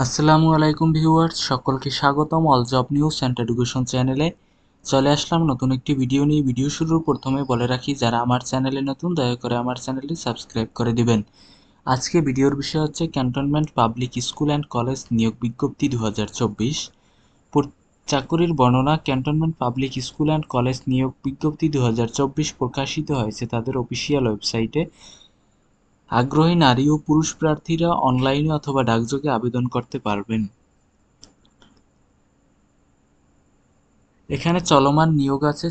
আসসালামু আলাইকুম ভিউয়ার্স, সকলকে স্বাগতম all job news and education চ্যানেলে। চলে আসলাম নতুন একটি ভিডিও নিয়ে। ভিডিও শুরুর প্রথমে বলে রাখি, যারা আমার চ্যানেলে নতুন দয়া করে আমার চ্যানেলটি সাবস্ক্রাইব করে দিবেন। আজকে ভিডিওর বিষয় হচ্ছে cantonment public school and college নিয়োগ বিজ্ঞপ্তি 2024। চাকুরির বর্ণনা। Cantonment public school and college নিয়োগ বিজ্ঞপ্তি 2024 প্রকাশিত হয়েছে তাদের অফিসিয়াল ওয়েবসাইটে। আগ্রহী নারী ও পুরুষ প্রার্থীরা অনলাইনে অথবা ডাকযোগে আবেদন করতে পারবেন। এখানে চলমান নিয়োগ আছে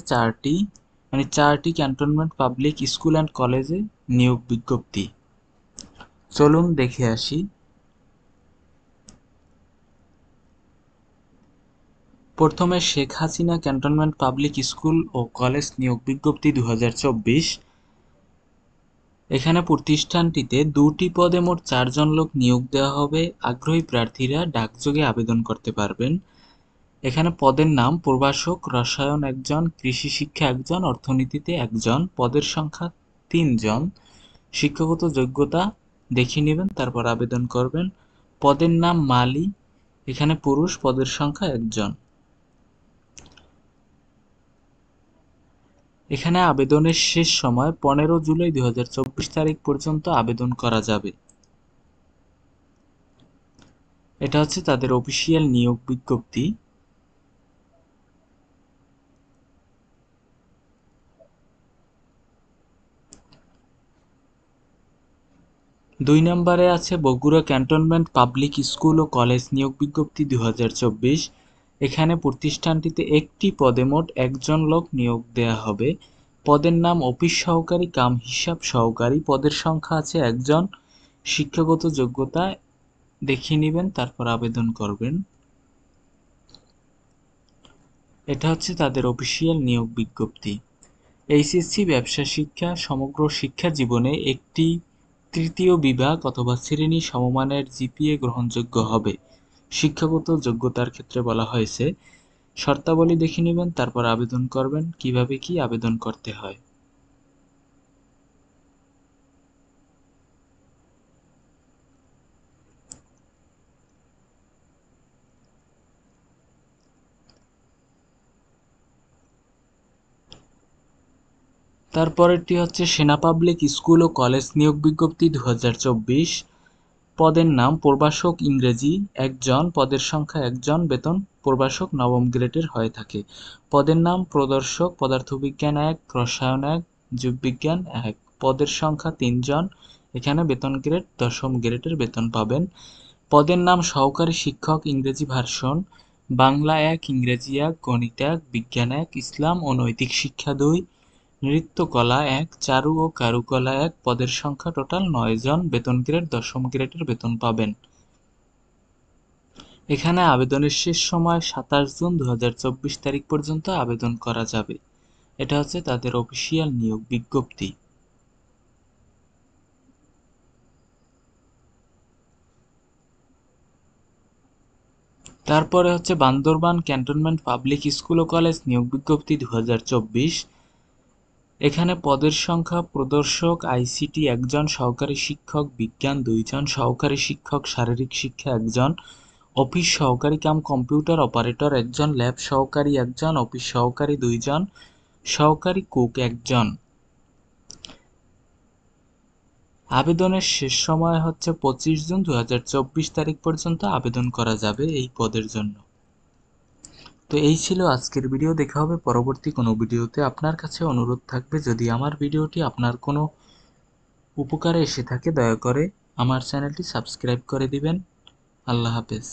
চারটি ক্যান্টনমেন্ট পাবলিক স্কুল অ্যান্ড কলেজে নিয়োগ বিজ্ঞপ্তি। চলুন দেখে আসি। প্রথমে Sheikh Hasina cantonment public school ও কলেজ নিয়োগ বিজ্ঞপ্তি 2024। এখানে প্রতিষ্ঠানটিতে 2টি পদে মোট 4 জন লোক নিয়োগ দেওয়া হবে। আগ্রহী প্রার্থীরা ডাকযোগে আবেদন করতে পারবেন। এখানে পদের নাম: প্রভাষক রসায়ন 1 জন, কৃষি শিক্ষা 1 জন, অর্থনীতিতে 1 জন। পদের সংখ্যা 3 জন। শিক্ষাগত যোগ্যতা দেখিয়ে নেবেন, তারপর আবেদন করবেন। পদের নাম মালি, এখানে পুরুষ, পদের সংখ্যা 1 জন। এখানে আবেদনের শেষ সময় 15 জুলাই 2024 তারিখ পর্যন্ত আবেদন করা যাবে। এটা হচ্ছে তাদের অফিসিয়াল নিয়োগ বিজ্ঞপ্তি। দুই নম্বরে আছে বগুড়া ক্যান্টনমেন্ট পাবলিক স্কুল ও কলেজ নিয়োগ বিজ্ঞপ্তি 2024। এখানে প্রতিষ্ঠানটিতে 1টি পদে মোট 1 জন লোক নিয়োগ দেয়া হবে। পদের নাম অফিস সহকারী কাম হিসাব সহকারী। পদের সংখ্যা আছে 1 জন। শিক্ষাগত যোগ্যতা দেখিয়ে নেবেন, তারপর আবেদন করবেন। এটা হচ্ছে তাদের অফিসিয়াল নিয়োগ বিজ্ঞপ্তি। এইচএসসি ব্যবসা শিক্ষা সমগ্র শিক্ষা জীবনে একটি তৃতীয় বিভাগ অথবা শ্রেণী সমমানের জিপিএ গ্রহণযোগ্য হবে। শিক্ষাগত যোগ্যতার ক্ষেত্রে বলা হয়েছে। শর্তাবলী দেখে নেবেন, তারপর আবেদন করবেন। কিভাবে কি আবেদন করতে হয়। তারপরেরটি হচ্ছে সেনা পাবলিক স্কুল ও কলেজ নিয়োগ বিজ্ঞপ্তি 2024। পদের নাম প্রভাষক ইংরেজি 1 জন, পদের সংখ্যা 1 জন। বেতন প্রভাষক নবম গ্রেডের হয়ে থাকে। পদের নাম প্রদর্শক পদার্থবিজ্ঞান 1, রসায়ন 1, জীববিজ্ঞান 1। পদের সংখ্যা 3 জন। এখানে বেতন গ্রেড 10ম গ্রেডের বেতন পাবেন। পদের নাম সহকারী শিক্ষক ইংরেজি ভার্সন বাংলা 1, ইংরেজি 1, গণিত 1, বিজ্ঞান 1, ইসলাম ও নৈতিক শিক্ষা 2, নৃত্যকলা 1, চারু ও কারুকলা 1। পদের সংখ্যা টোটাল 9 জন। বেতন গ্রেড 10ম গ্রেডের বেতন পাবেন। এখানে আবেদনের শেষ সময় 27 জুন 2024 তারিখ পর্যন্ত আবেদন করা যাবে। এটা হচ্ছে তাদের অফিসিয়াল নিয়োগ বিজ্ঞপ্তি। তারপরে হচ্ছে বান্দরবান ক্যান্টনমেন্ট পাবলিক স্কুল ও কলেজ নিয়োগ বিজ্ঞপ্তি 2024। এখানে পদের সংখ্যা: প্রদর্শক আইসিটি 1 জন, সহকারী শিক্ষক বিজ্ঞান 2 জন, সহকারী শিক্ষক শারীরিক শিক্ষা 1 জন, অফিস সহকারী কাম কম্পিউটার অপারেটর 1 জন, ল্যাব সহকারী 1 জন, অফিস সহকারী 2 জন, সহকারী কুক 1 জন। আবেদনের শেষ সময় হচ্ছে 25 জুন 2024 তারিখ পর্যন্ত আবেদন করা যাবে এই পদের জন্য। তো এই ছিল আজকের ভিডিও। দেখা হবে পরবর্তী কোনো ভিডিওতে। আপনার কাছে অনুরোধ থাকবে, যদি আমার ভিডিওটি আপনার কোনো উপকারে এসে থাকে দয়া করে আমার চ্যানেলটি সাবস্ক্রাইব করে দিবেন। আল্লাহ হাফেজ।